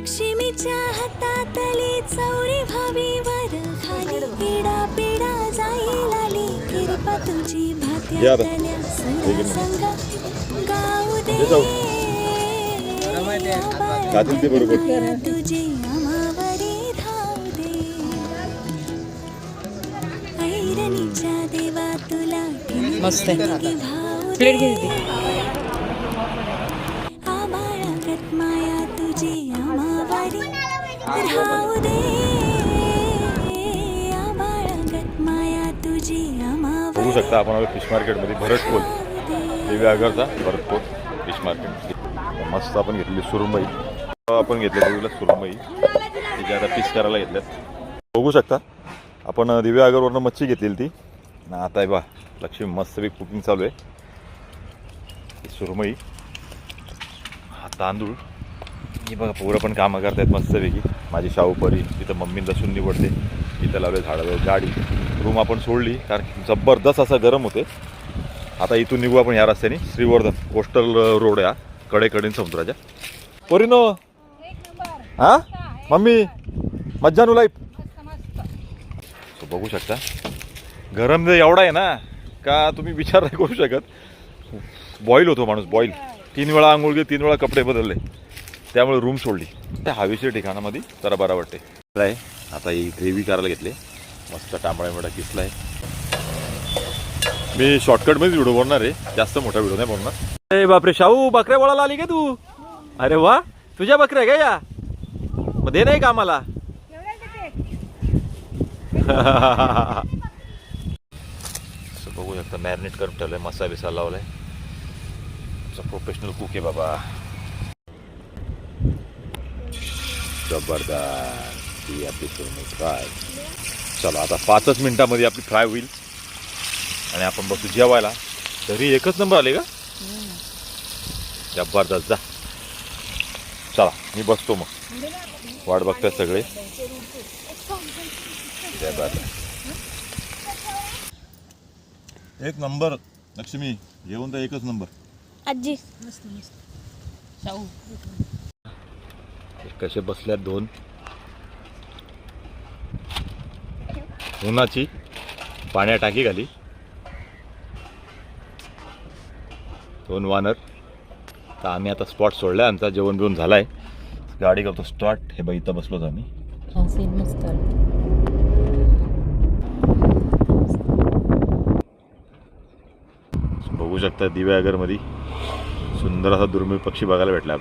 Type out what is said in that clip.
लक्ष्मीच्या हातातली चौरी व्हावी वर खाली पिढा पिढा जाईल आली कृपा तुझी भात्यातल्या सुरसंग गाऊ दे आबाळा तुझी अमावरी धाव दे ऐरणीच्या देवा तुला मस्त आहे. भाव प्लेट घेते आबाळागत माया तुझी अमावरी धाव दे आबाळागत माया तुझी बघू अमावरी शकता आपण आलो फिश मार्केटमध्ये भरतपूर दिव्यागरचा भरतपूर फिश मार्केट. मस्त आपण घेतलेली सुरमई, आपण घेतलेली सुरमई तिथे आता फिश करायला घेतल्यात. बघू शकता आपण दिव्यागरवरनं मच्छी घेतलेली ती ना. आता आहे बा लक्ष्मी मस्तपैकी कुकिंग चालू आहे. सुरमई, हा तांदूळ, ही बघा पोरं पण कामं करतायत मस्तपैकी. माझी शाहूपरी तिथं मम्मी लसूण निवडते, इथं लावले झाडावर गाडी. रूम आपण सोडली कारण जबरदस्त असं गरम होते. आता इथून निघू आपण ह्या रस्त्याने. श्रीवर्धन कोस्टल रोड आहे कडेकडीन समुद्राच्या. पोरीनो हा मम्मी मज्जानू लाईफ. बघू शकता गरम एवढा आहे ना का तुम्ही विचार नाही करू शकत. बॉईल होतो माणूस, बॉईल. 3 वेळा आंघोळ घे, 3 वेळा कपडे बदलले, त्यामुळे रूम सोडली. त्या हवेशीर ठिकाणामध्ये जरा बरा वाटते. आता ही ग्रेव्ही करायला घेतली. मस्त तांबडा मिळा किसलाय. मी शॉर्टकटमध्येच व्हिडिओ बनणार आहे, जास्त मोठा व्हिडिओ नाही बनणार. अरे बापरे शाहू, बकऱ्या वळाला आली का तू? अरे वा, तुझ्या बकऱ्या का या? मग दे नाही का आम्हाला? बघू शकता मॅरिनेट करून ठेवलंय, मसाला बिसाला लावलाय. प्रोफेशनल कुक आहे बाबा, जबरदस्त. ही आपली सुरमई फ्राय. चला आता 5च मिनिटामध्ये आपली फ्राय होईल आणि आपण बसू जेवायला. तरी एकच नंबर आले का? जबरदस्त. जा चला मी बसतो मग, वाट बघताय सगळे. एक नंबर लक्ष्मी, जेवण तर एकच नंबर. आजी कसे बसल्यात दोन. उन्हाची पाण्या टाकी घाली, 2 वानर. तर आम्ही आता स्पॉट सोडलाय, आमचा जेवण बिवून झालाय. गाडी करतो स्टार्ट. हे बाई इथं बसलो आम्ही. मस्त. बघू शकता दिव्यागरमध्ये सुंदर असा दुर्मिळ पक्षी बघायला भेटला आपल्याला.